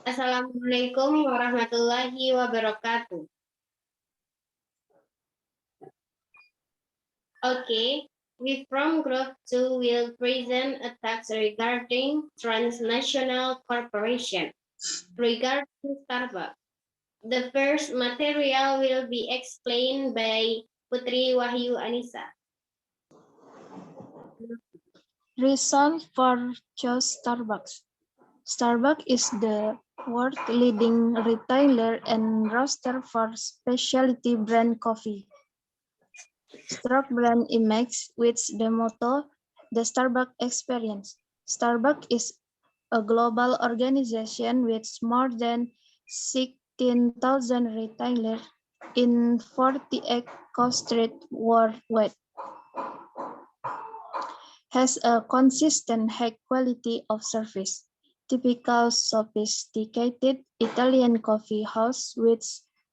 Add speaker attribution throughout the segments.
Speaker 1: Assalamualaikum warahmatullahi wabarakatuh. Okay, we from Group 2 will present a task regarding transnational corporation regarding Starbucks. The first material will be explained by Putri Wahyu Anissa.
Speaker 2: Result for choose Starbucks. Starbucks is the world leading retailer and roaster for specialty brand coffee. Strong brand image with the motto the Starbucks experience. Starbucks is a global organization with more than 16,000 retailers in 48 countries worldwide. Has a consistent high quality of service. Typical sophisticated Italian coffee house with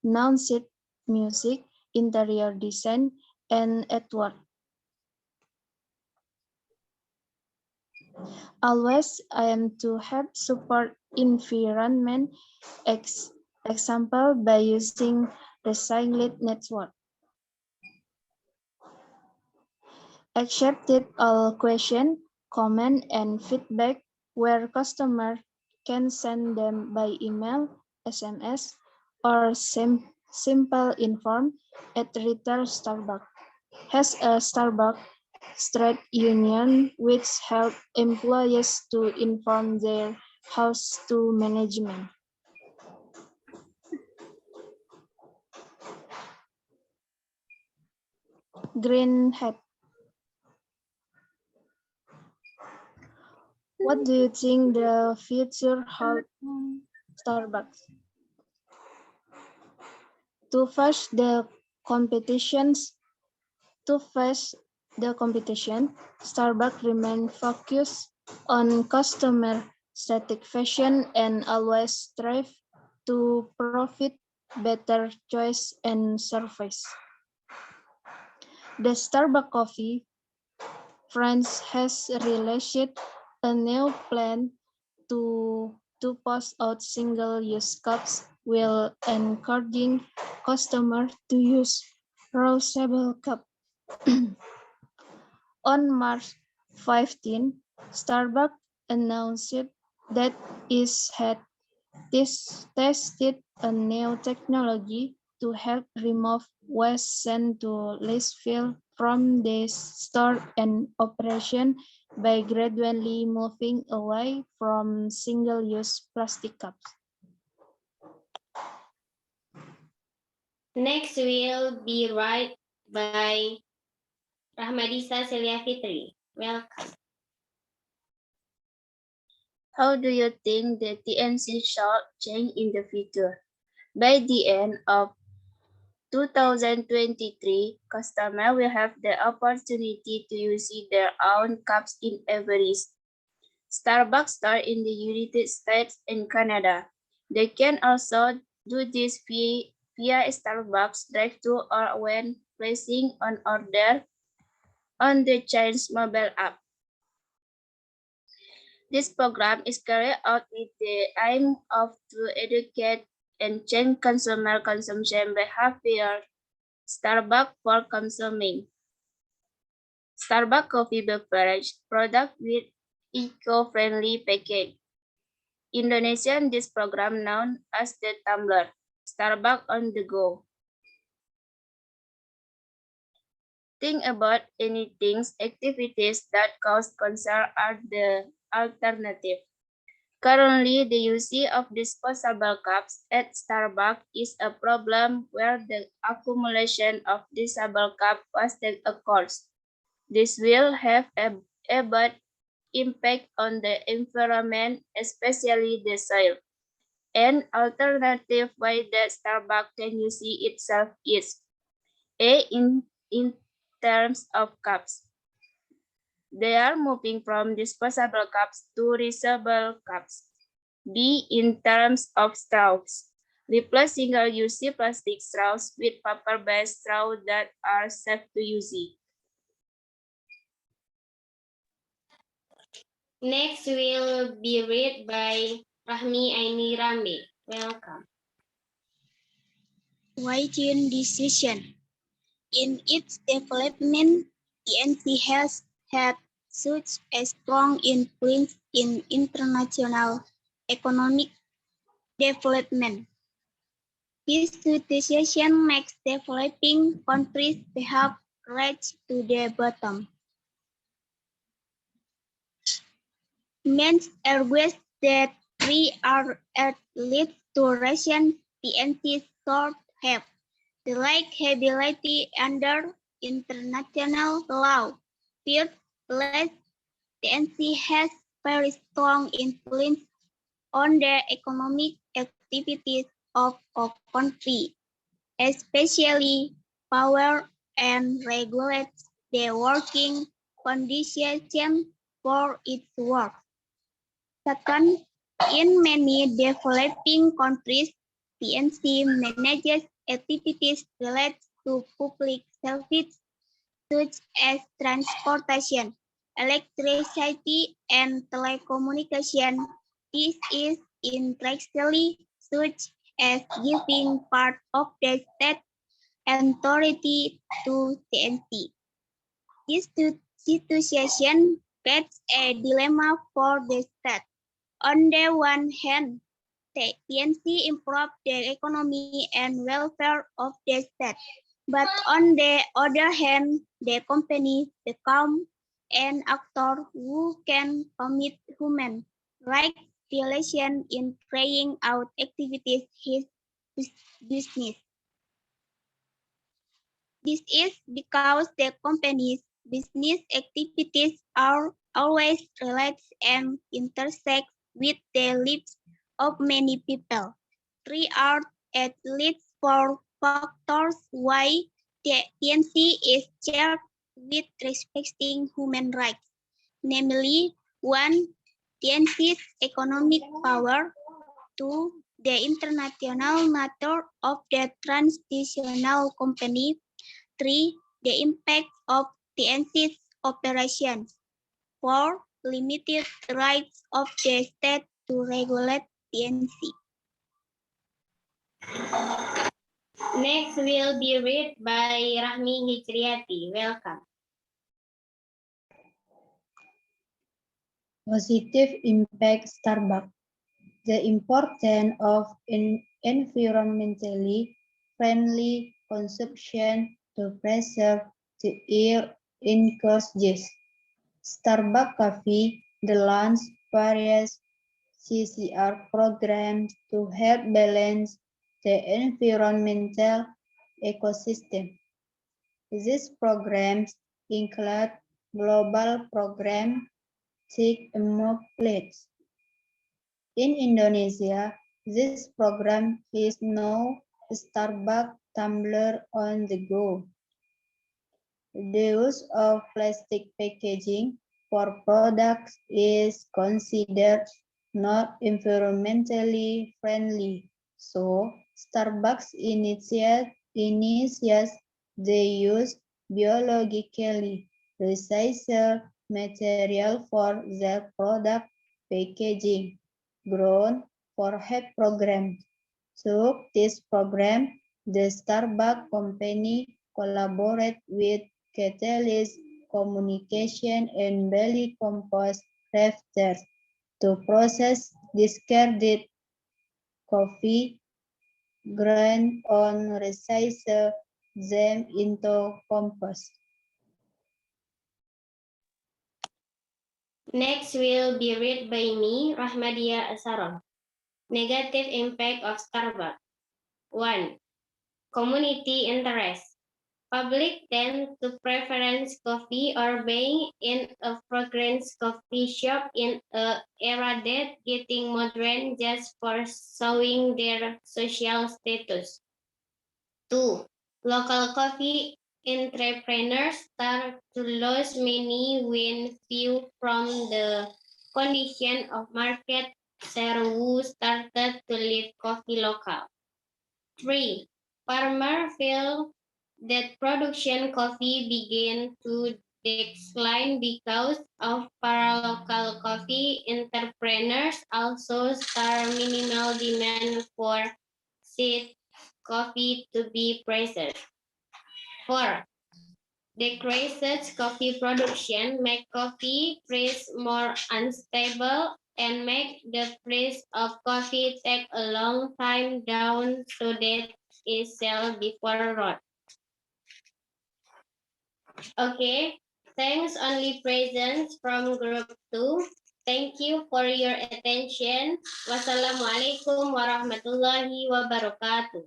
Speaker 2: non-seat music, interior design, and artwork. Always I am to help support environment, example by using recycled network. Accepted all questions, comments, and feedback where customer can send them by email, SMS, or simple inform at retail Starbucks. Has a Starbucks trade union which help employees to inform their house to management. Green hat. What do you think the future holds Starbucks? To face the competitions, Starbucks remain focused on customer satisfaction and always strive to profit better choice and service. The Starbucks Coffee France has released a new plan to pass out single-use cups while encouraging customers to use reusable cups. On March 15, Starbucks announced that it had tested a new technology to help remove waste sent to landfill from the store and operation by gradually moving away from single-use plastic cups.
Speaker 1: Next will be read by Rahmadisa Celia Fitri. Welcome.
Speaker 3: How do you think the TNC shall change in the future? By the end of 2023, customers will have the opportunity to use their own cups in every Starbucks store in the United States and Canada. They can also do this via Starbucks drive-thru or when placing an order on the chain's mobile app. This program is carried out with the aim of to educate and change consumer consumption behavior. Starbucks for consuming. Starbucks coffee beverage product with eco-friendly package. Indonesian this program known as the Tumbler. Starbucks on the go. Think about any things, activities that cause concern are the alternative. Currently, the use of disposable cups at Starbucks is a problem where the accumulation of disposable cups wasted occurs. This will have a bad impact on the environment, especially the soil. An alternative way that Starbucks can use itself is A. In terms of cups. They are moving from disposable cups to reusable cups. B. In terms of straws. Replace single-use plastic straws with paper-based straws that are safe to use.
Speaker 1: Next will be read by Rahmi Aini Rambe. Welcome.
Speaker 4: Hygiene decision. In its development, TNC has had such a strong influence in international economic development. This situation makes developing countries perhaps reach to the bottom. Means argues that we are at least to ration TNC should have the like ability under international law. First, less TNC has very strong influence on the economic activities of a country, especially power and regulates the working conditions for its work. Second, in many developing countries, TNC manages activities related to public services such as transportation, electricity, and telecommunication. This is indirectly such as giving part of the state authority to TNC. This situation creates a dilemma for the state. On the one hand, the TNC improve the economy and welfare of the state. But on the other hand, the company become an actor who can commit human rights violation in carrying out activities his business. This is because the company's business activities are always related and intersect with the lives of many people. Three are at least four factors why the TNC is charged with respecting human rights, namely 1. TNC's economic power, 2. The international nature of the transnational company, 3. The impact of TNC's operations, 4. Limited rights of the state to regulate TNC.
Speaker 1: Next will be read by Rahmi Hijriati. Welcome.
Speaker 5: Positive impact Starbucks. The importance of environmentally friendly consumption to preserve the air encourages Starbucks Coffee the launch various CCR programs to help balance the environmental ecosystem. These programs include global program Take a Mug Pledge. In Indonesia, this program is now Starbucks Tumbler on the Go. The use of plastic packaging for products is considered not environmentally friendly, so Starbucks initiates the use biologically recycled material for their product packaging, grown for HEP program. Through this program, the Starbucks company collaborate with Catalyst Communication and Belly Compost Crafters to process discarded coffee ground and recycle them into compost.
Speaker 1: Next will be read by me, Rahmadia Asaron. Negative impact of Starbucks. 1. Community interest. Public tend to preference coffee or buying in a fragrance coffee shop in an era that getting modern just for showing their social status. 2. Local coffee entrepreneurs start to lose money when few from the condition of market share who started to live coffee local. 3. Farmers feel that production coffee began to decline because of para-local coffee entrepreneurs also start minimal demand for seed coffee to be present. 4. Decreased coffee production make coffee price more unstable and make the price of coffee take a long time down so that it sell before rot. Okay, thanks only presents from group 2. Thank you for your attention. Wassalamualaikum warahmatullahi wabarakatuh.